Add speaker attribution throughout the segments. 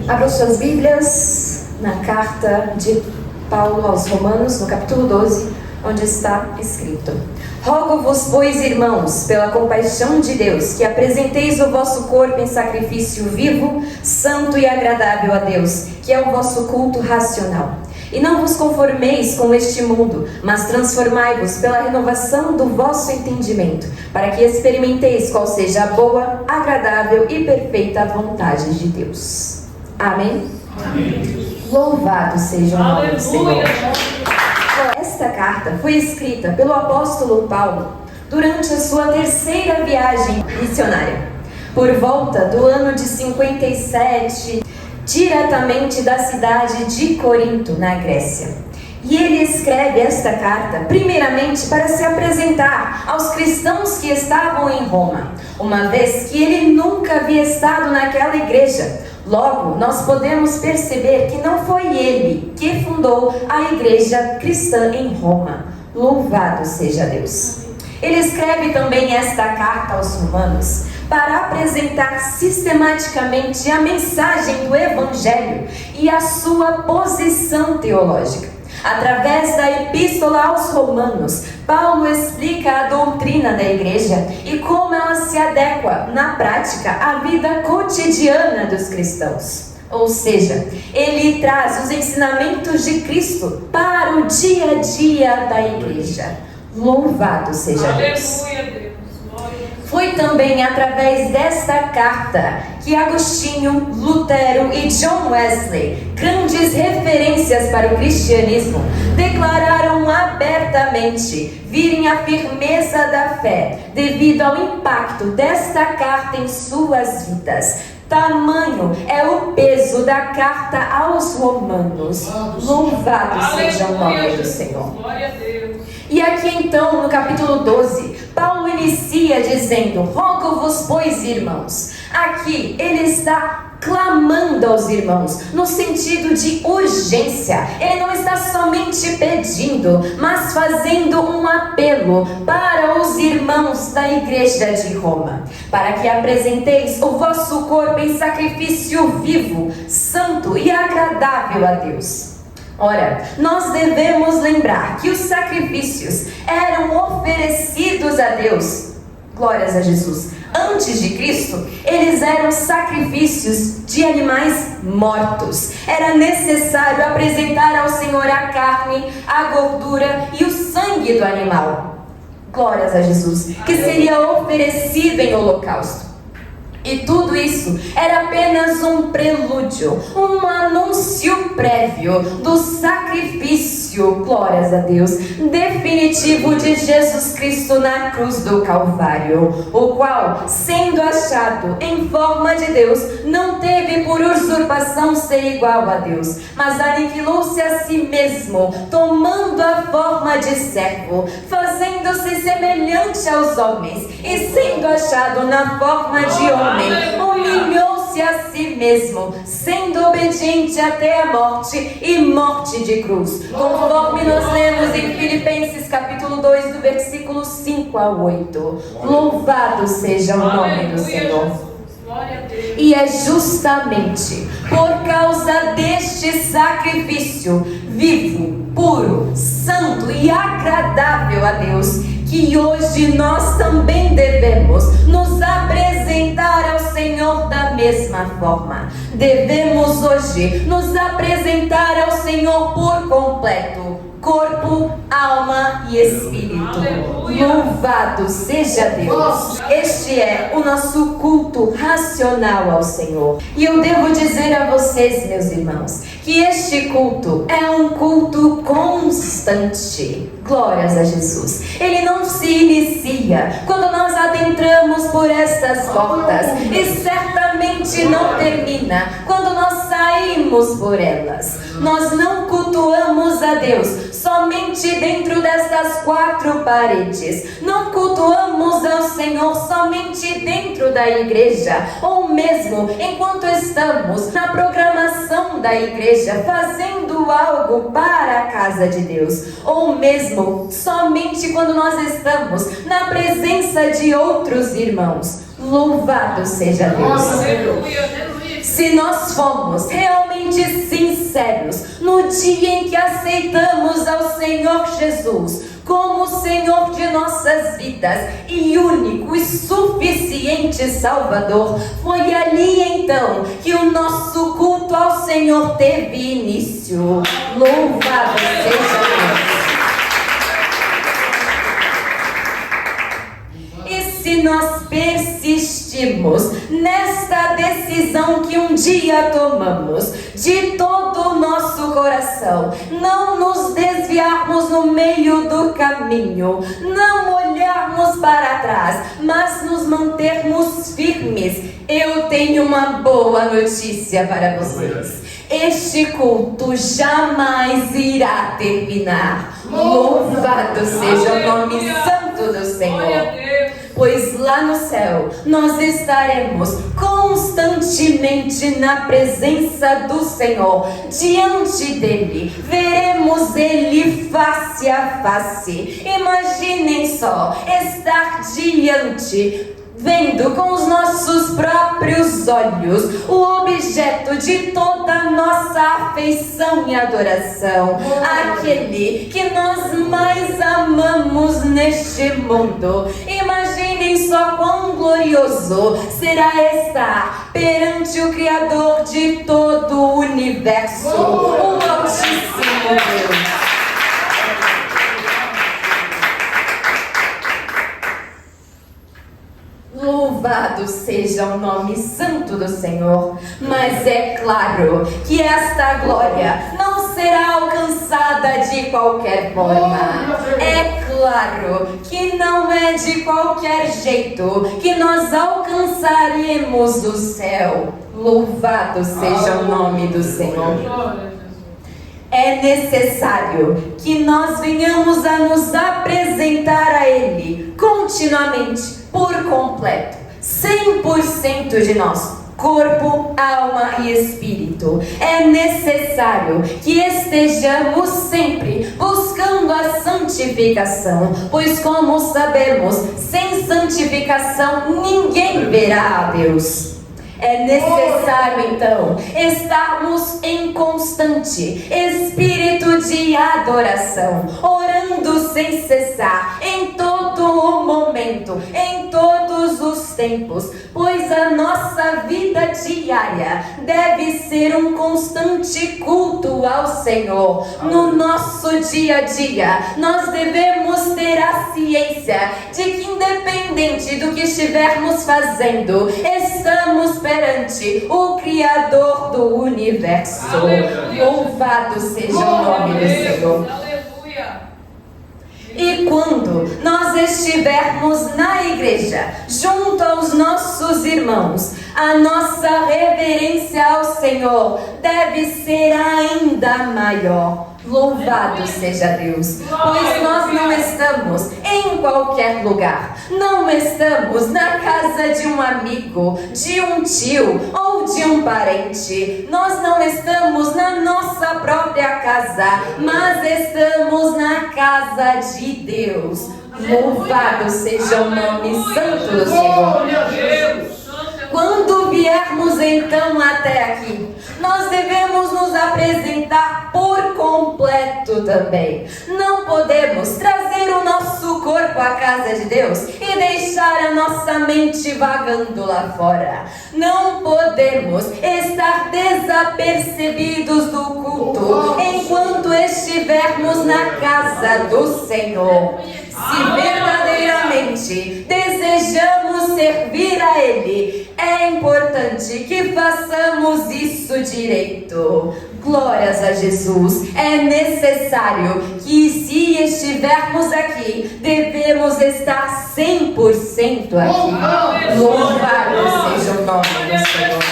Speaker 1: Abram suas Bíblias na carta de Paulo aos Romanos, no capítulo 12, onde está escrito: Rogo-vos, pois, irmãos, pela compaixão de Deus, que apresenteis o vosso corpo em sacrifício vivo, santo e agradável a Deus, que é o vosso culto racional. E não vos conformeis com este mundo, mas transformai-vos pela renovação do vosso entendimento, para que experimenteis qual seja a boa, agradável e perfeita vontade de Deus. Amém?
Speaker 2: Amém.
Speaker 1: Louvado seja o nome do Senhor. Esta carta foi escrita pelo apóstolo Paulo durante a sua terceira viagem missionária, por volta do ano de 57, diretamente da cidade de Corinto, na Grécia. E ele escreve esta carta primeiramente para se apresentar aos cristãos que estavam em Roma, uma vez que ele nunca havia estado naquela igreja. Logo, nós podemos perceber que não foi ele que fundou a igreja cristã em Roma. Louvado seja Deus. Ele escreve também esta carta aos Romanos para apresentar sistematicamente a mensagem do Evangelho e a sua posição teológica. Através da Epístola aos Romanos, Paulo explica a doutrina da igreja e como ela se adequa, na prática, à vida cotidiana dos cristãos. Ou seja, ele traz os ensinamentos de Cristo para o dia a dia da igreja. Louvado seja Deus. Foi também através desta carta que Agostinho, Lutero e John Wesley, grandes referências para o cristianismo, declararam abertamente virem a firmeza da fé devido ao impacto desta carta em suas vidas. Tamanho é o peso da carta aos Romanos. Louvado seja o nome do Senhor.
Speaker 2: Glória a Deus.
Speaker 1: E aqui então, no capítulo 12, Paulo inicia dizendo: Rogo-vos, pois, irmãos. Aqui ele está clamando aos irmãos, no sentido de urgência. Ele não está somente pedindo, mas fazendo um apelo para os irmãos da igreja de Roma, para que apresenteis o vosso corpo em sacrifício vivo, santo e agradável a Deus. Ora, nós devemos lembrar que os sacrifícios eram oferecidos a Deus, glórias a Jesus, antes de Cristo. Eles eram sacrifícios de animais mortos. Era necessário apresentar ao Senhor a carne, a gordura e o sangue do animal, glórias a Jesus, que seria oferecido em holocausto. E tudo isso era apenas um prelúdio, um anúncio prévio do sacrifício, glórias a Deus, definitivo de Jesus Cristo na cruz do Calvário, o qual, sendo achado em forma de Deus, não teve por usurpação ser igual a Deus, mas aniquilou-se a si mesmo, tomando a forma de servo, fazendo-se semelhante aos homens, e sendo achado na forma de homem, humilhou-se a si mesmo, sendo obediente até a morte e morte de cruz, conforme nós lemos em Filipenses capítulo 2, do versículo 5 a 8. Louvado seja o nome do Senhor. E é justamente por causa deste sacrifício vivo, puro, santo e agradável a Deus que hoje nós também devemos nos apresentar ao Senhor da mesma forma. Devemos hoje nos apresentar ao Senhor por completo, corpo, alma e espírito.
Speaker 2: Aleluia.
Speaker 1: Louvado seja Deus. Este é o nosso culto racional ao Senhor. E eu devo dizer a vocês, meus irmãos, que este culto é um culto constante. Glórias a Jesus. Ele não se inicia quando nós adentramos por estas portas, e certamente não termina quando nós saímos por elas. Nós não cultuamos a Deus somente dentro destas quatro paredes. Não cultuamos ao Senhor somente dentro da igreja, ou mesmo enquanto estamos na programação da igreja, fazendo algo para a casa de Deus, ou mesmo somente quando nós estamos na presença de outros irmãos. Louvado seja Deus.
Speaker 2: Aleluia, aleluia.
Speaker 1: Se nós fomos realmente sinceros no dia em que aceitamos ao Senhor Jesus como Senhor de nossas vidas e único e suficiente Salvador, foi ali então que o nosso culto ao Senhor teve início. Louvado seja Deus! Se nós persistimos nesta decisão que um dia tomamos, de todo o nosso coração, não nos desviarmos no meio do caminho, não olharmos para trás, mas nos mantermos firmes, eu tenho uma boa notícia para vocês. Este culto jamais irá terminar. Louvado seja o nome santo do Senhor. Pois lá no céu nós estaremos constantemente na presença do Senhor, diante dele, veremos ele face a face. Imaginem só, estar diante, vendo com os nossos próprios olhos o objeto de toda a nossa afeição e adoração, aquele que nós mais amamos neste mundo. Imaginem só quão glorioso será estar perante o Criador de todo o universo, o Altíssimo Deus. Louvado seja o nome santo do Senhor. Mas é claro que esta glória não será alcançada de qualquer forma. É claro que não é de qualquer jeito que nós alcançaremos o céu. Louvado seja o nome do Senhor. É necessário que nós venhamos a nos apresentar a Ele continuamente, por completo, 100% de nós, corpo, alma e espírito. É necessário que estejamos sempre buscando a santificação, pois, como sabemos, sem santificação ninguém verá a Deus. É necessário então estarmos em constante espírito de adoração, orando sem cessar, em todo o momento, em todos os tempos, pois a nossa vida diária deve ser um constante culto ao Senhor. No nosso dia a dia, nós devemos ter a ciência de que, independente do que estivermos fazendo, estamos perante o Criador do universo. Louvado seja o nome do Senhor. E quando nós estivermos na igreja, junto aos nossos irmãos, a nossa reverência ao Senhor deve ser ainda maior. Louvado seja Deus, pois nós não estamos em qualquer lugar, não estamos na casa de um amigo, de um tio ou de um parente, nós não estamos na nossa própria casa, mas estamos na casa de Deus. Louvado seja o nome santo do Senhor. Quando viermos então até aqui, nós devemos nos apresentar por completo também. Não podemos trazer o nosso corpo à casa de Deus e deixar a nossa mente vagando lá fora. Não podemos estar desapercebidos do culto enquanto estivermos na casa do Senhor. Se verdadeiramente desejamos servir a Ele, é importante que façamos isso direito. Glórias a Jesus. É necessário que, se estivermos aqui, devemos estar 100% aqui. Louvado seja o nome do Senhor.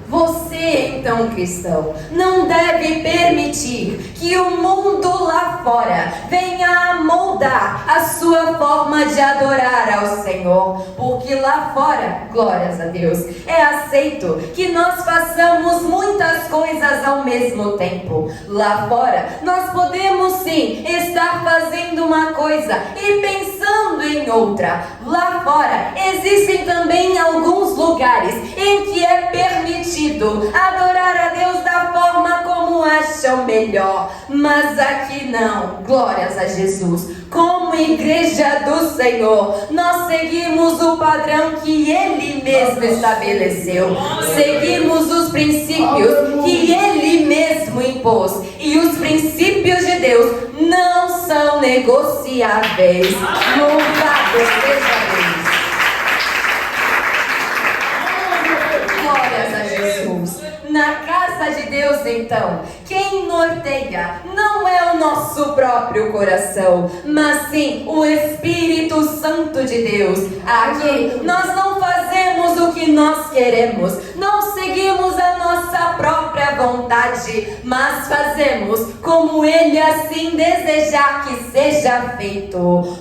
Speaker 1: Você, então, cristão, não deve permitir que o mundo lá lá fora venha moldar a sua forma de adorar ao Senhor, porque lá fora, glórias a Deus, é aceito que nós façamos muitas coisas ao mesmo tempo. Lá fora nós podemos sim estar fazendo uma coisa e pensando em outra. Lá fora existem também alguns lugares em que é permitido adorar a Deus da forma como acham melhor, mas aqui não, glórias a Jesus. Como igreja do Senhor, nós seguimos o padrão que Ele mesmo estabeleceu, seguimos os princípios que Ele mesmo impôs, e os princípios de Deus não são negociáveis. Louvado seja Deus. Glórias a Jesus. Na casa de Deus, então, quem norteia não é o nosso próprio coração, mas sim o Espírito Santo de Deus. Aqui nós não fazemos o que nós queremos, não seguimos a nossa própria vontade, mas fazemos como Ele assim desejar que seja feito.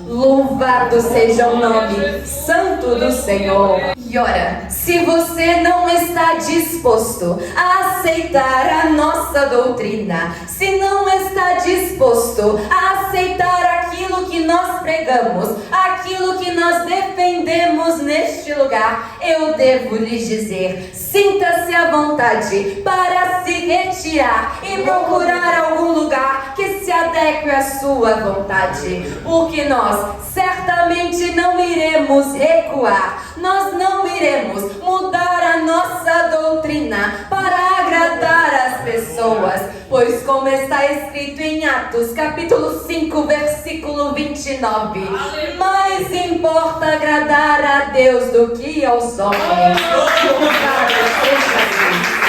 Speaker 1: Louvado seja o nome santo do Senhor. E ora, se você não está disposto a aceitar a nossa doutrina, se não está disposto a aceitar aquilo que nós pregamos, aquilo que nós defendemos neste lugar, eu devo lhes dizer, sinta-se à vontade para se retirar e procurar algum lugar que se adeque à sua vontade, porque nós certamente não iremos recuar, nós não iremos mudar a nossa doutrina para agradar as pessoas, pois como está escrito em Atos capítulo 5 versículo 29, mais importa agradar a Deus do que aos homens. Louvado seja Deus.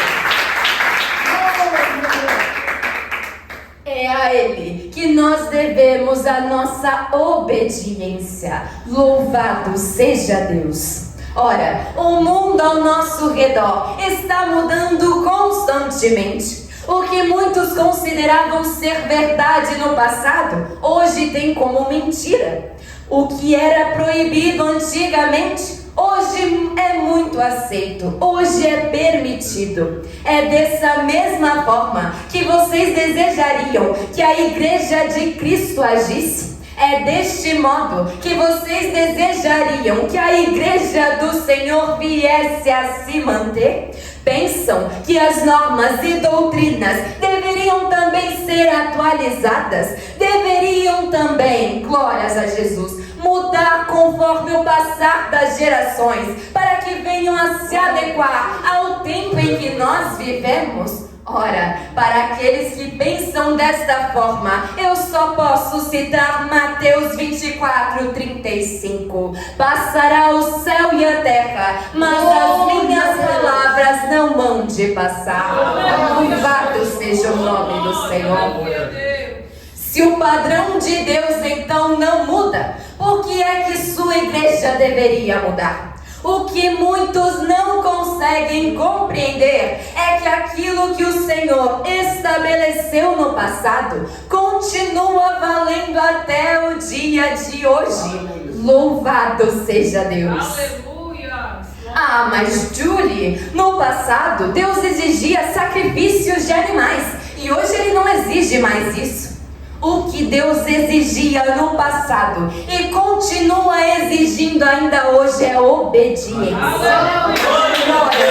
Speaker 1: É a Ele que nós devemos a nossa obediência. Louvado seja Deus. Ora, o mundo ao nosso redor está mudando constantemente. O que muitos consideravam ser verdade no passado, hoje tem como mentira. O que era proibido antigamente, hoje é muito aceito, hoje é permitido. É dessa mesma forma que vocês desejariam que a igreja de Cristo agisse? É deste modo que vocês desejariam que a igreja do Senhor viesse a se manter? Pensam que as normas e doutrinas deveriam também ser atualizadas? Deveriam também, glórias a Jesus, mudar conforme o passar das gerações, para que venham a se adequar ao tempo em que nós vivemos? Ora, para aqueles que pensam desta forma, eu só posso citar Mateus 24:35. Passará o céu e a terra, mas as minhas palavras não hão de passar. Louvado seja o nome do Senhor. Se o padrão de Deus então não muda, por que é que sua igreja deveria mudar? O que muitos não conseguem compreender é que aquilo que o Senhor estabeleceu no passado continua valendo até o dia de hoje. Louvado seja Deus.
Speaker 2: Aleluia.
Speaker 1: Ah, mas Julie, no passado Deus exigia sacrifícios de animais e hoje Ele não exige mais isso. O que Deus exigia no passado e continua exigindo ainda hoje é obediência. Glória a Deus.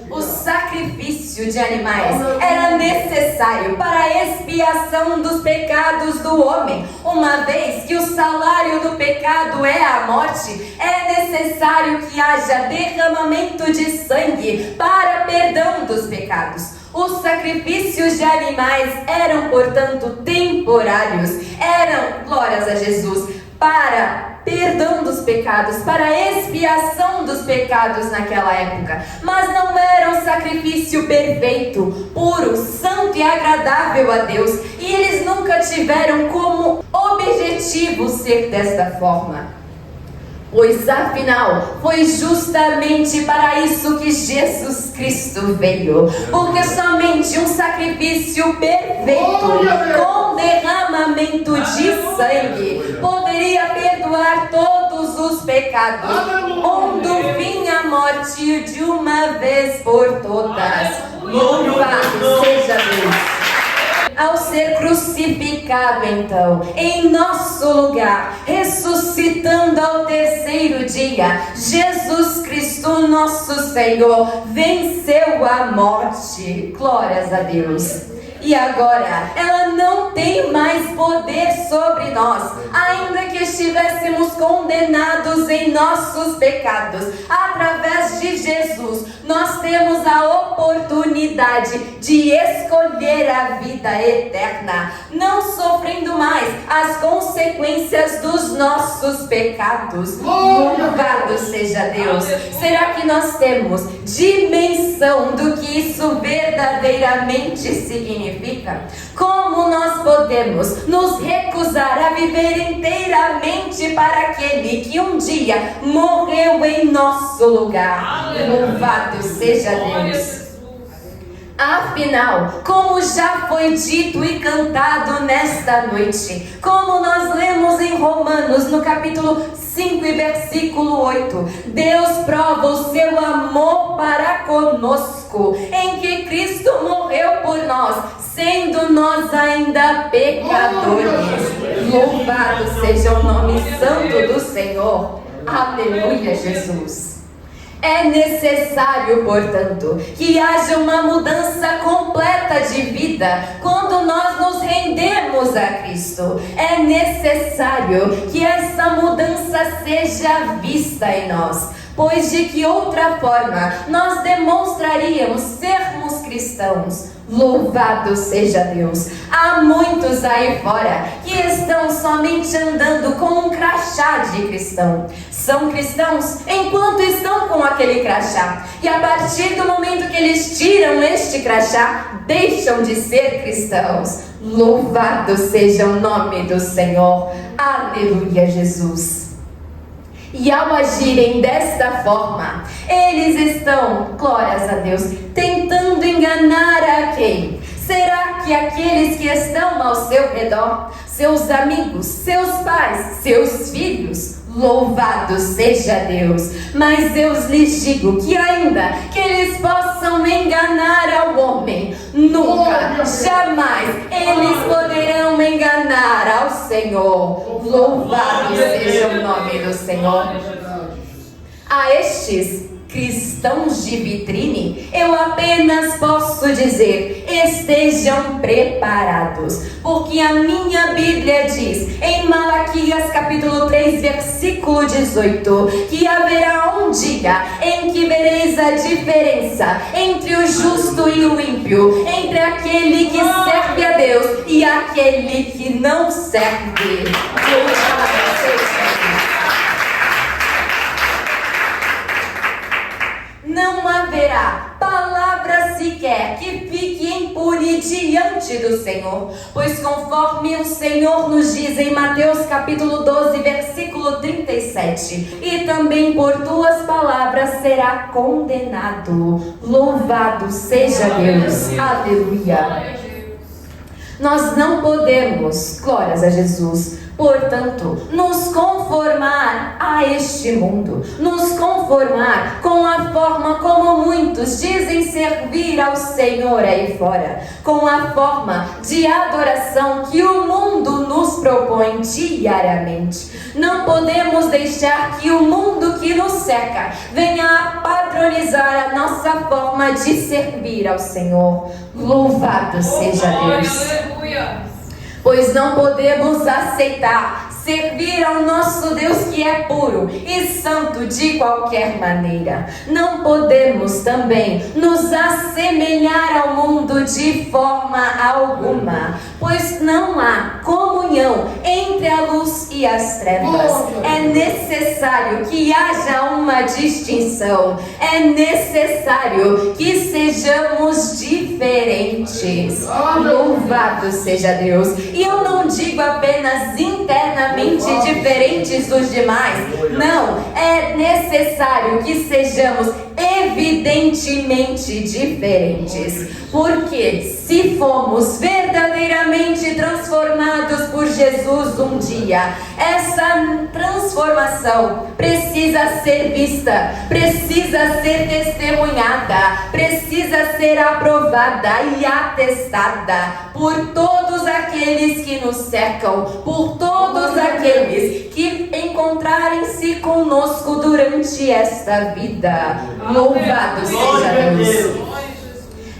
Speaker 1: O sacrifício de animais era necessário para a expiação dos pecados do homem. Uma vez que o salário do pecado é a morte, é necessário que haja derramamento de sangue para perdão dos pecados. Os sacrifícios de animais eram, portanto, temporários. Eram, glórias a Jesus, para perdão dos pecados, para expiação dos pecados naquela época. Mas não era um sacrifício perfeito, puro, santo e agradável a Deus. E eles nunca tiveram como objetivo ser desta forma. Pois afinal, foi justamente para isso que Jesus Jesus Cristo veio, porque somente um sacrifício perfeito, com derramamento de sangue, poderia perdoar todos os pecados, pondo fim à morte de uma vez por todas. Louvado seja Deus! Ao ser crucificado, então, em nosso lugar, ressuscitando ao terceiro dia, Jesus Cristo, nosso Senhor, venceu a morte. Glórias a Deus. E agora, ela não tem mais poder sobre nós, ainda que estivéssemos condenados em nossos pecados. Através de Jesus, nós temos a oportunidade de escolher a vida eterna, não sofrendo mais as consequências dos nossos pecados. Louvado seja Deus! Será que nós temos dimensão do que isso verdadeiramente significa? Como nós podemos nos recusar a viver inteiramente para aquele que um dia morreu em nosso lugar? Louvado seja Deus! Afinal, como já foi dito e cantado nesta noite, como nós lemos em Romanos, no capítulo 5 e versículo 8, Deus prova o seu amor para conosco, em que Cristo morreu por nós, sendo nós ainda pecadores. Louvado seja o nome santo do Senhor. Aleluia, Jesus. É necessário, portanto, que haja uma mudança completa de vida quando nós nos rendemos a Cristo. É necessário que essa mudança seja vista em nós, pois de que outra forma nós demonstraríamos sermos cristãos? Louvado seja Deus! Há muitos aí fora que estão somente andando com um crachá de cristão. São cristãos enquanto estão com aquele crachá, e a partir do momento que eles tiram este crachá, deixam de ser cristãos. Louvado seja o nome do Senhor! Aleluia, Jesus! E ao agirem desta forma, eles estão, glórias a Deus, tentando enganar a quem? Será que aqueles que estão ao seu redor, seus amigos, seus pais, seus filhos? Louvado seja Deus! Mas eu lhes digo que ainda que eles possam enganar ao homem, nunca, jamais eles poderão enganar ao Senhor. Louvado seja o nome do Senhor! A estes cristãos de vitrine, eu apenas posso dizer: estejam preparados, porque a minha Bíblia diz em Malaquias capítulo 3 versículo 18 que haverá um dia em que vereis a diferença entre o justo e o ímpio, entre aquele que serve a Deus e aquele que não serve. Não haverá palavra sequer que fique impune diante do Senhor, pois conforme o Senhor nos diz em Mateus capítulo 12, versículo 37, e também por tuas palavras será condenado. Louvado seja Deus. Aleluia. Nós não podemos, glórias a Jesus, portanto, nos conformar a este mundo, nos conformar com a forma como muitos dizem servir ao Senhor aí fora, com a forma de adoração que o mundo nos propõe diariamente. Não podemos deixar que o mundo que nos cerca venha a padronizar a nossa forma de servir ao Senhor. Louvado seja Deus! Pois não podemos aceitar servir ao nosso Deus que é puro e santo de qualquer maneira. Não podemos também nos assemelhar ao mundo de forma alguma, pois não há comunhão entre a luz e as trevas. É necessário que haja uma distinção, é necessário que sejamos diferentes. Louvado seja Deus! E eu não digo apenas internamente diferentes dos demais. Não, é necessário que sejamos evidentemente diferentes. Porque se fomos verdadeiramente transformados por Jesus um dia, essa transformação precisa ser vista, precisa ser testemunhada, precisa ser aprovada e atestada por todos aqueles que nos cercam, por todos aqueles que encontrarem-se conosco durante esta vida. Louvado seja Deus!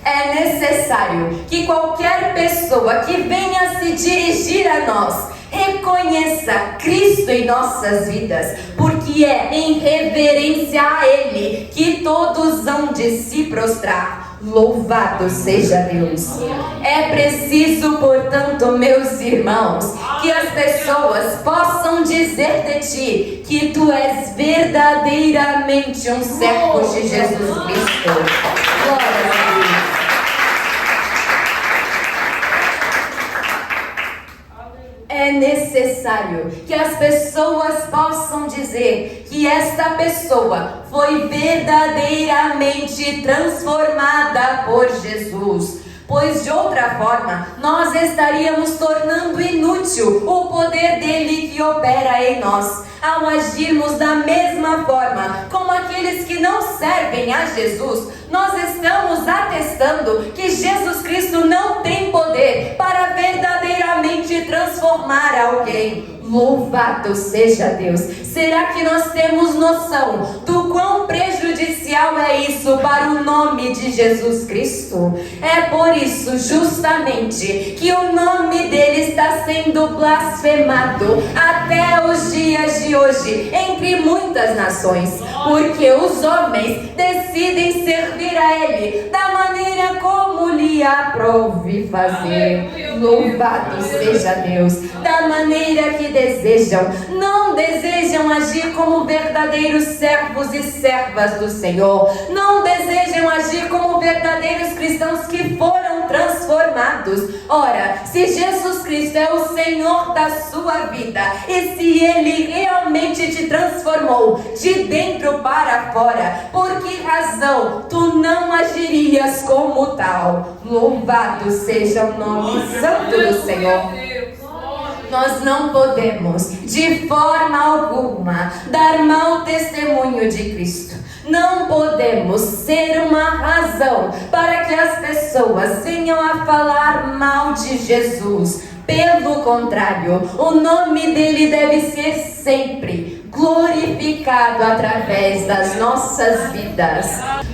Speaker 1: É necessário que qualquer pessoa que venha se dirigir a nós reconheça Cristo em nossas vidas, porque é em reverência a Ele que todos hão de se prostrar. Louvado seja Deus! É preciso, portanto, meus irmãos, que as pessoas possam dizer de ti que tu és verdadeiramente um servo de Jesus Cristo. Glória a Deus! É necessário que as pessoas possam dizer que esta pessoa foi verdadeiramente transformada por Jesus, pois de outra forma nós estaríamos tornando inútil o poder dele que opera em nós, ao agirmos da mesma forma como aqueles que não servem a Jesus. Nós estamos atestando que Jesus Cristo não tem poder para verdadeiramente transformar alguém. Louvado seja Deus! Será que nós temos noção do quão prejudicial é isso para o nome de Jesus Cristo? É por isso, justamente, que o nome dele está sendo blasfemado até os dias de hoje, entre muitas nações, porque os homens decidem servir a ele da maneira como lhe aprouve fazer. Louvado seja Deus! Da maneira que desejam, não desejam agir como verdadeiros servos e servas do Senhor, não desejam agir como verdadeiros cristãos que foram transformados. Ora, se Jesus Cristo é o Senhor da sua vida, e se Ele realmente te transformou de dentro para fora, por que razão tu não agirias como tal? Louvado seja o nome santo do Senhor. Nós não podemos, de forma alguma, dar mau testemunho de Cristo. Não podemos ser uma razão para que as pessoas venham a falar mal de Jesus. Pelo contrário, o nome dele deve ser sempre glorificado através das nossas vidas.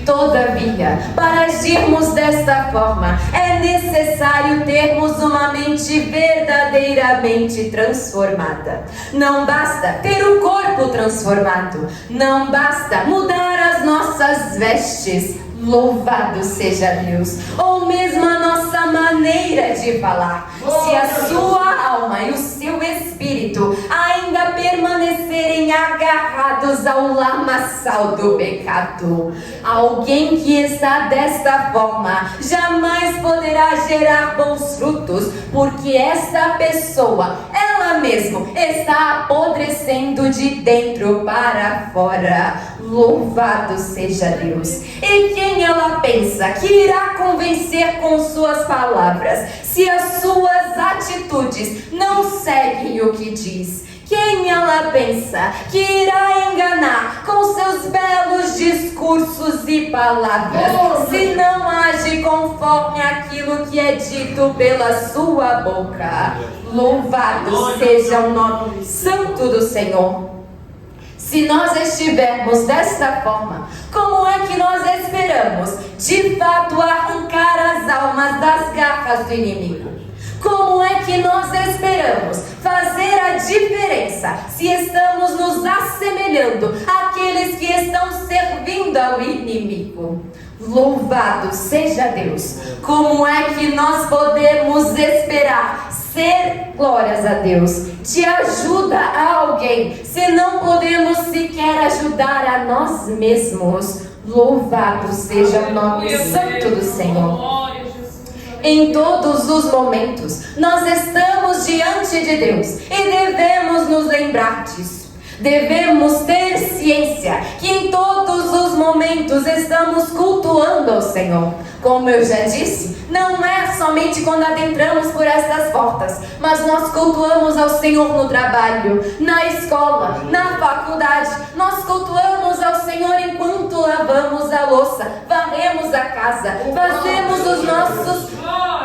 Speaker 1: Todavia, para agirmos desta forma, é necessário termos uma mente verdadeiramente transformada. Não basta ter o corpo transformado, não basta mudar as nossas vestes. Louvado seja Deus! Ou mesmo a nossa maneira de falar. Se a sua alma e o seu espírito ainda permanecerem agarrados ao lamaçal do pecado, alguém que está desta forma jamais poderá gerar bons frutos, porque esta pessoa, ela mesma, está apodrecendo de dentro para fora. Louvado seja Deus! E quem ela pensa que irá convencer com suas palavras, se as suas atitudes não seguem o que diz? Quem ela pensa que irá enganar com seus belos discursos e palavras, se não age conforme aquilo que é dito pela sua boca? Louvado seja o nome santo do Senhor! Se nós estivermos desta forma, como é que nós esperamos, de fato, arrancar as almas das garras do inimigo? Como é que nós esperamos fazer a diferença se estamos nos assemelhando àqueles que estão servindo ao inimigo? Louvado seja Deus! Como é que nós podemos esperar ser, glórias a Deus, de ajuda a alguém, se não podemos sequer ajudar a nós mesmos? Louvado seja o nome santo do Senhor! Em todos os momentos, nós estamos diante de Deus e devemos nos lembrar disso. Devemos ter ciência que em todos os momentos estamos cultuando ao Senhor. Como eu já disse, não é somente quando adentramos por estas portas, mas nós cultuamos ao Senhor no trabalho, na escola, na faculdade. Nós cultuamos ao Senhor enquanto lavamos a louça, varremos a casa, fazemos os nossos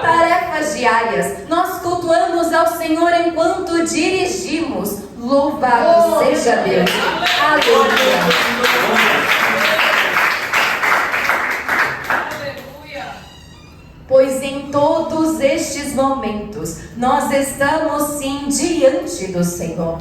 Speaker 1: tarefas diárias. Nós cultuamos ao Senhor enquanto dirigimos. Louvado seja Deus. Aleluia. Pois em todos estes momentos nós estamos sim diante do Senhor.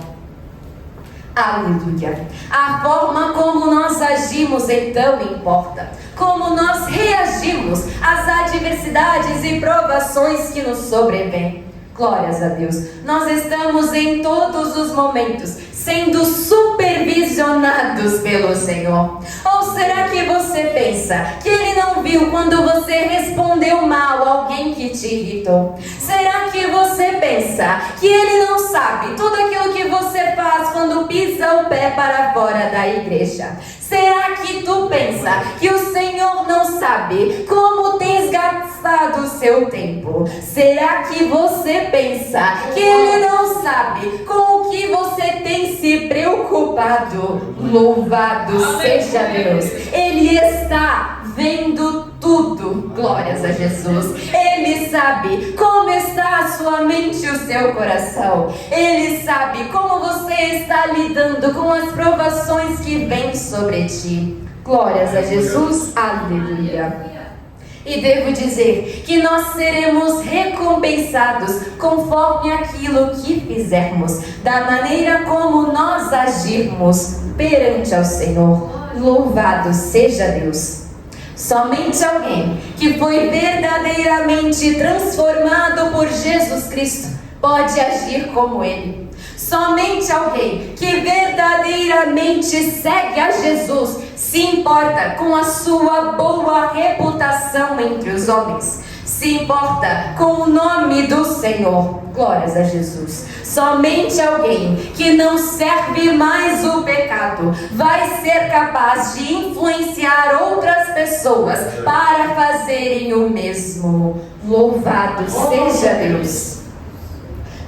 Speaker 1: Aleluia. A forma como nós agimos então importa. Como nós reagimos às adversidades e provações que nos sobrevêm. Glórias a Deus. Nós estamos em todos os momentos sendo supervisionados pelo Senhor. Ou será que você pensa que Ele não viu quando você respondeu mal a alguém que te irritou? Será que você pensa que Ele não sabe tudo aquilo que você faz quando pisa o pé para fora da igreja? Será que tu pensa que o Senhor não sabe como tens gastado o seu tempo? Será que você pensa que Ele não sabe com o que você tem se preocupado? Louvado seja Deus! Ele está vendo tudo. Glórias a Jesus. Ele sabe como está a sua mente e o seu coração. Ele sabe como você está lidando com as provações que vêm sobre ti. Glórias a Jesus. Aleluia. E devo dizer que nós seremos recompensados conforme aquilo que fizermos, da maneira como nós agirmos perante ao Senhor. Louvado seja Deus. Somente alguém que foi verdadeiramente transformado por Jesus Cristo pode agir como Ele. Somente alguém que verdadeiramente segue a Jesus se importa com a sua boa reputação entre os homens. Se importa com o nome do Senhor. Glórias a Jesus. Somente alguém que não serve mais o pecado vai ser capaz de influenciar outras pessoas para fazerem o mesmo. Louvado seja Deus.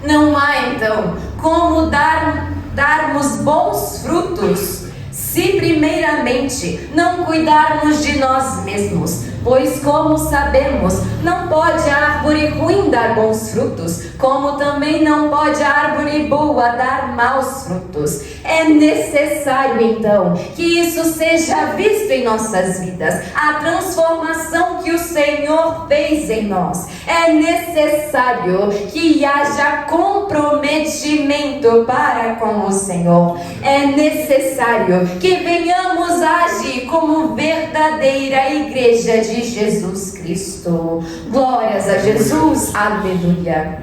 Speaker 1: Não há então como darmos bons frutos se primeiramente não cuidarmos de nós mesmos. Pois, como sabemos, não pode a árvore ruim dar bons frutos, como também não pode a árvore boa dar maus frutos. É necessário, então, que isso seja visto em nossas vidas, a transformação que o Senhor fez em nós. É necessário que haja comprometimento para com o Senhor. É necessário que venhamos a agir como verdadeira igreja de Jesus Cristo. Glórias a Jesus. Aleluia.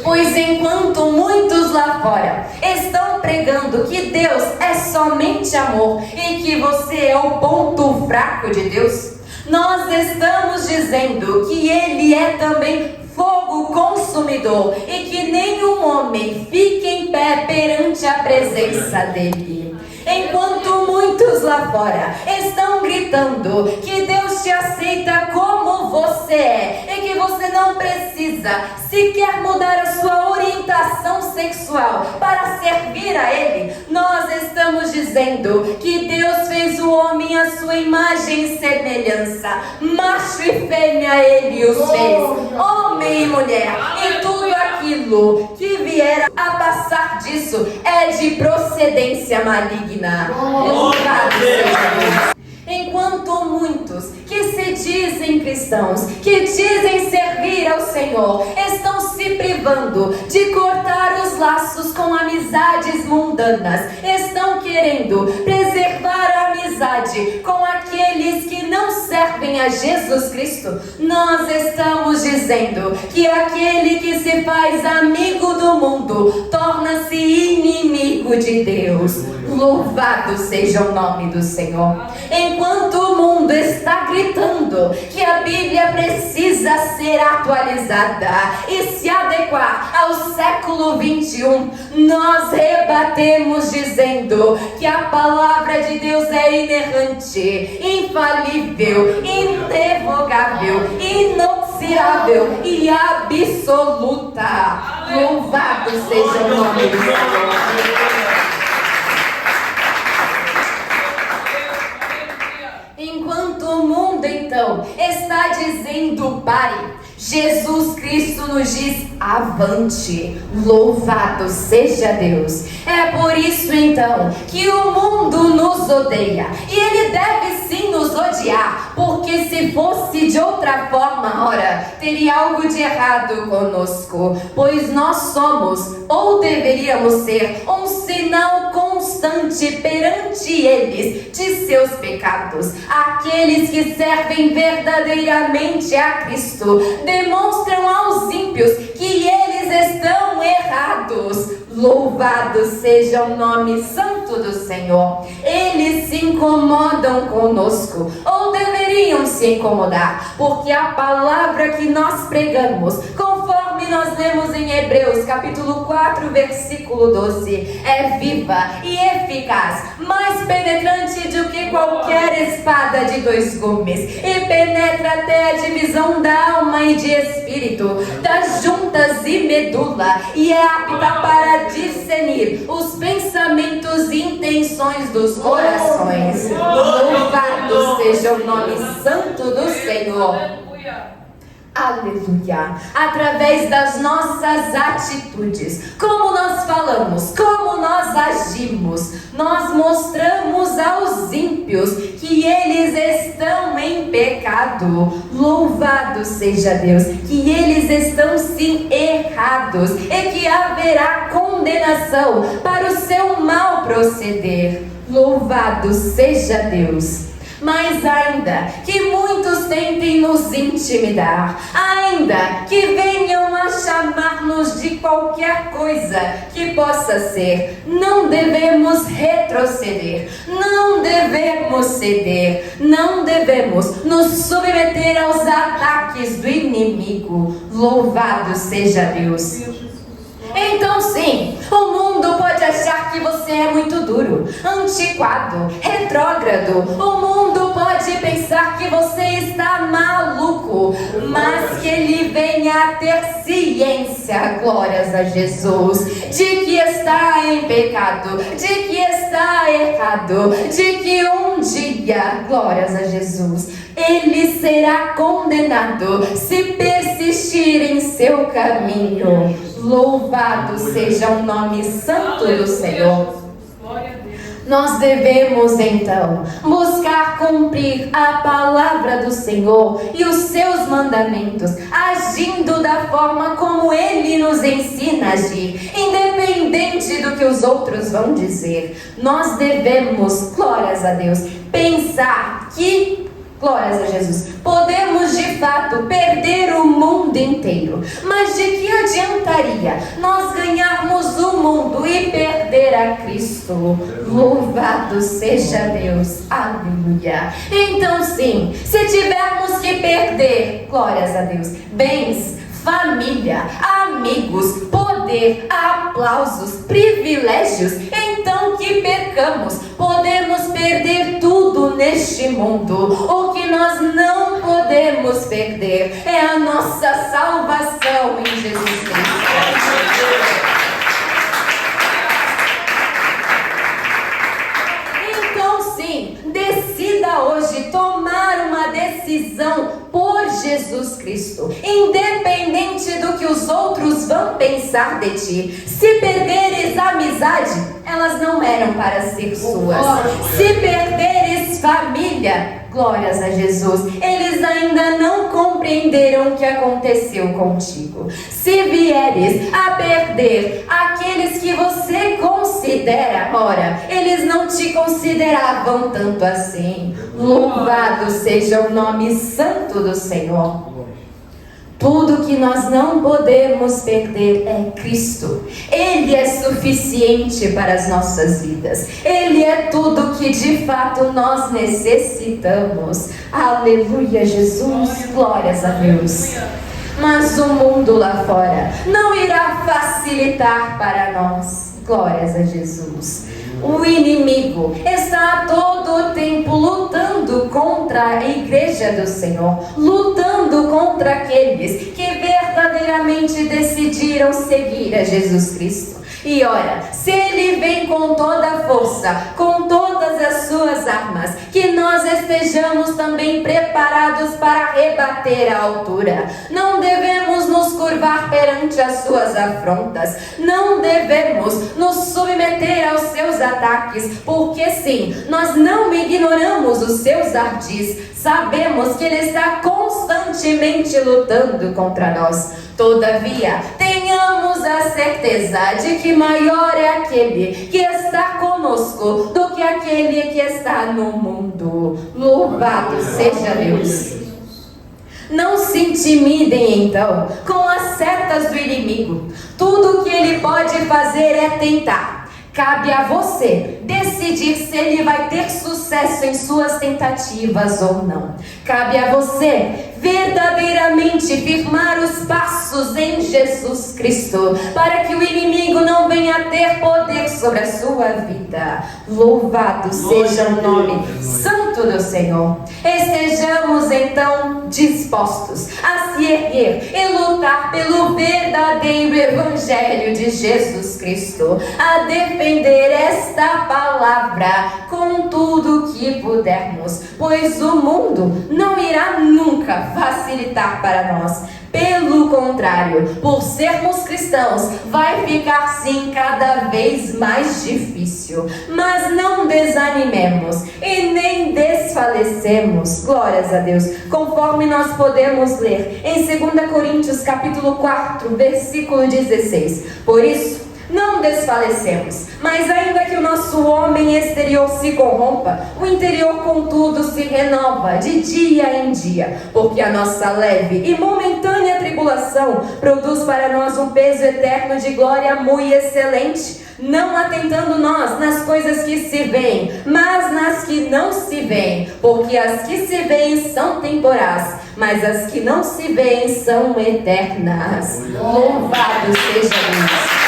Speaker 1: Pois enquanto muitos lá fora estão pregando que Deus é somente amor e que você é o ponto fraco de Deus, nós estamos dizendo que Ele é também fogo consumidor e que nenhum homem fique em pé perante a presença dEle. Enquanto muitos lá fora estão gritando que Deus te aceita como você é e que você não precisa sequer mudar a sua orientação sexual para servir a Ele, nós estamos dizendo que Deus fez o homem à sua imagem e semelhança, macho e fêmea Ele os fez, homem e mulher, e tudo aquilo que vier a passar disso é de procedência maligna. Louvado seja Deus. Enquanto muitos que se dizem cristãos, que dizem servir ao Senhor, estão se privando de cortar os laços com amizades mundanas, estão querendo preservar a amizade com aqueles que não servem a Jesus Cristo, nós estamos dizendo que aquele que se faz amigo do mundo torna-se inimigo de Deus. Louvado seja o nome do Senhor. Enquanto o mundo está gritando que a Bíblia precisa precisa ser atualizada e se adequar ao século 21. Nós rebatemos dizendo que a palavra de Deus é inerrante, infalível, irrevogável, inoxidável e absoluta. Louvado seja o nome do Senhor. Enquanto o mundo então está dizendo pare, Jesus Cristo nos diz avante. Louvado seja Deus. É por isso então que o mundo nos odeia, e ele deve sim nos odiar, porque se fosse de outra forma, ora, teria algo de errado conosco, pois nós somos, ou deveríamos ser, um sinal constante perante eles de seus pecados. Aqueles que servem verdadeiramente a Cristo demonstram aos ímpios que eles estão errados. Louvado seja o nome santo do Senhor. Eles se incomodam conosco, ou deveriam se incomodar, porque a palavra que nós pregamos, conforme nós lemos em Hebreus capítulo 4 versículo 12, é viva e eficaz, mais penetrante do que qualquer espada de 2 gumes, e penetra até a divisão da alma e de espírito, das juntas e medula, e é apta para discernir os pensamentos e intenções dos corações. Louvado seja o nome santo do Senhor. Aleluia. Através das nossas atitudes, como nós falamos, como nós agimos, nós mostramos aos ímpios que eles estão em pecado. Louvado seja Deus, que eles estão sim errados e que haverá condenação para o seu mau proceder. Louvado seja Deus. Mas ainda que muitos tentem nos intimidar, ainda que venham a chamar-nos de qualquer coisa que possa ser, não devemos retroceder, não devemos ceder, não devemos nos submeter aos ataques do inimigo. Louvado seja Deus. Então sim, o mundo pode achar que você é muito duro, antiquado, retrógrado. O mundo pode pensar que você está maluco, mas que ele venha a ter ciência, glórias a Jesus, de que está em pecado, de que está errado, de que um dia, glórias a Jesus, ele será condenado se persistir em seu caminho. Louvado seja o nome santo do Senhor. Nós devemos então buscar cumprir a palavra do Senhor e os seus mandamentos, agindo da forma como Ele nos ensina a agir, independente do que os outros vão dizer. Nós devemos, glórias a Deus, pensar que, glórias a Jesus, podemos de fato perder o mundo inteiro, mas de que adiantaria nós ganharmos o mundo e perder a Cristo? Louvado seja Deus, aleluia. Então sim, se tivermos que perder, glórias a Deus, bens, família, amigos, poder, aplausos, privilégios, então que percamos. Podemos perder tudo neste mundo. O que nós não podemos perder é a nossa salvação em Jesus Cristo. Então sim, decida hoje tomar uma decisão por Jesus Cristo, independente do que os outros vão pensar de ti. Se perderes a amizade, elas não eram para ser suas. Se perderes família, glórias a Jesus, eles ainda não compreenderam o que aconteceu contigo. Se vieres a perder aqueles que você considera, ora, eles não te consideravam tanto assim. Louvado seja o nome santo do Senhor. Tudo que nós não podemos perder é Cristo. Ele é suficiente para as nossas vidas. Ele é tudo que de fato nós necessitamos. Aleluia, Jesus. Glórias a Deus. Mas o mundo lá fora não irá facilitar para nós. Glórias a Jesus. O inimigo está a todo tempo lutando contra a igreja do Senhor, lutando contra aqueles que verdadeiramente decidiram seguir a Jesus Cristo. E ora, se ele vem com toda a força, com todas as suas armas, que nós estejamos também preparados para rebater a altura. Não devemos nos curvar perante as suas afrontas, não devemos nos submeter aos seus ataques, porque sim, nós não ignoramos os seus ardis, sabemos que ele está constantemente lutando contra nós. Todavia, tenhamos a certeza de que maior é aquele que está conosco do que aquele que está no mundo. Louvado seja Deus. Não se intimidem então com as setas do inimigo. Tudo o que ele pode fazer é tentar. Cabe a você decidir se ele vai ter sucesso em suas tentativas ou não. Cabe a você verdadeiramente firmar os passos em Jesus Cristo, para que o inimigo não venha ter poder sobre a sua vida. Louvado seja o nome santo do Senhor. Estejamos então dispostos a se erguer e lutar pelo verdadeiro evangelho de Jesus Cristo, a defender esta palavra com tudo que pudermos, pois o mundo não irá nunca facilitar para nós. Pelo contrário, por sermos cristãos, vai ficar sim cada vez mais difícil. Mas não desanimemos e nem desfalecemos. Glórias a Deus. Conforme nós podemos ler em 2 Coríntios capítulo 4, versículo 16. Por isso, não desfalecemos, mas ainda que o nosso homem exterior se corrompa, o interior contudo se renova de dia em dia, porque a nossa leve e momentânea tribulação produz para nós um peso eterno de glória muito excelente, não atentando nós nas coisas que se veem, mas nas que não se veem, porque as que se veem são temporais, mas as que não se veem são eternas. Louvado seja Deus.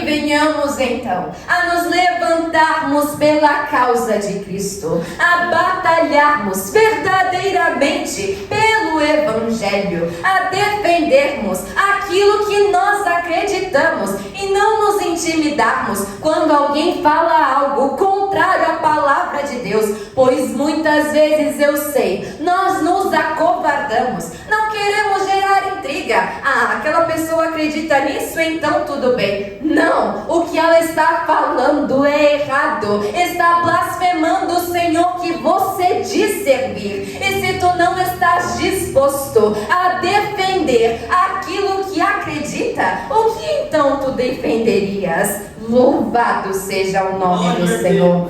Speaker 1: Venhamos então a nos levantarmos pela causa de Cristo, a batalharmos verdadeiramente pelo Evangelho, a defendermos aquilo que nós acreditamos e não nos intimidarmos quando alguém fala algo contrário à palavra de Deus, pois muitas vezes eu sei, nós nos acovardamos, não queremos gerar intriga. Aquela pessoa acredita nisso, então tudo bem. Não, o que ela está falando é errado, está blasfemando o Senhor que você diz servir. E se tu não estás disposto a defender aquilo que acredita, o que então tu defenderias? Louvado seja o nome do Senhor.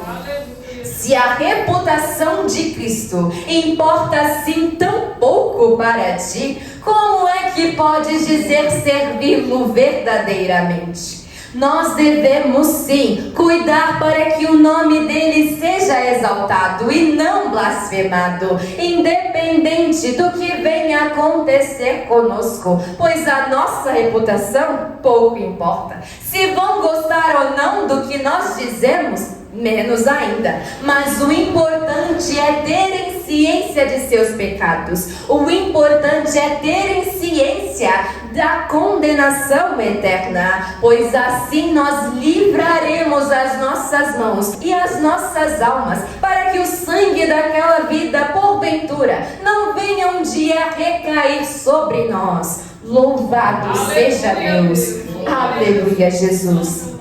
Speaker 1: Se a reputação de Cristo importa assim tão pouco para ti, como é que podes dizer servi-lo verdadeiramente? Nós devemos sim cuidar para que o nome dele seja exaltado e não blasfemado, independente do que venha a acontecer conosco, pois a nossa reputação pouco importa. Se vão gostar ou não do que nós dizemos, menos ainda, mas o importante é terem ciência de seus pecados, o importante é terem ciência da condenação eterna, pois assim nós livraremos as nossas mãos e as nossas almas, para que o sangue daquela vida, porventura, não venha um dia recair sobre nós. Louvado seja Deus. Aleluia, Jesus.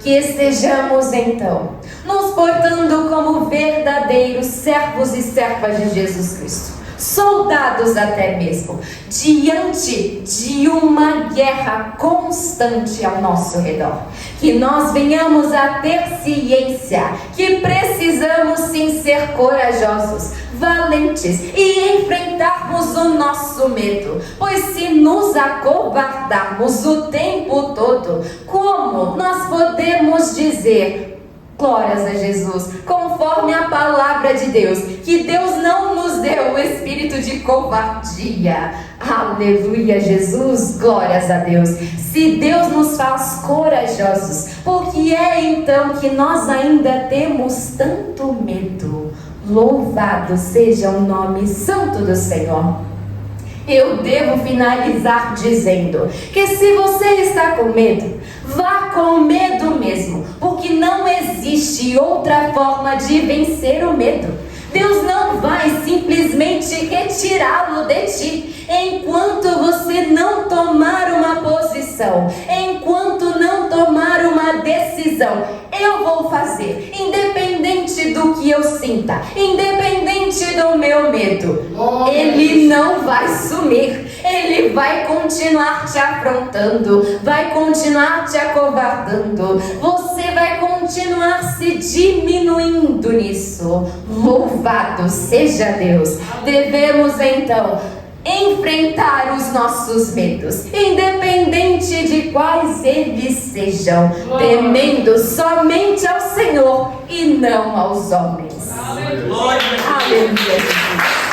Speaker 1: Que estejamos então nos portando como verdadeiros servos e servas de Jesus Cristo, soldados até mesmo, diante de uma guerra constante ao nosso redor. Que nós venhamos a ter ciência que precisamos sim ser corajosos, valentes e enfrentarmos o nosso medo, pois se nos acovardarmos o tempo todo, como nós podemos dizer glórias a Jesus, conforme a palavra de Deus, que Deus não nos deu o espírito de covardia. Aleluia, Jesus, glórias a Deus. Se Deus nos faz corajosos, por que é então que nós ainda temos tanto medo? Louvado seja o nome santo do Senhor. Eu devo finalizar dizendo que se você está com medo, vá com medo mesmo, porque não existe outra forma de vencer o medo. Deus não vai simplesmente retirá-lo de ti enquanto você não tomar uma posição, enquanto não tomar uma decisão. Eu vou fazer, independente do que eu sinta, independente do meu medo. Ele não vai sumir, ele vai continuar te afrontando, vai continuar te acovardando, você vai continuar se diminuindo nisso. Louvado seja Deus. Devemos então enfrentar os nossos medos, independente de quais eles sejam, temendo somente ao Senhor e não aos homens. Aleluia, Jesus.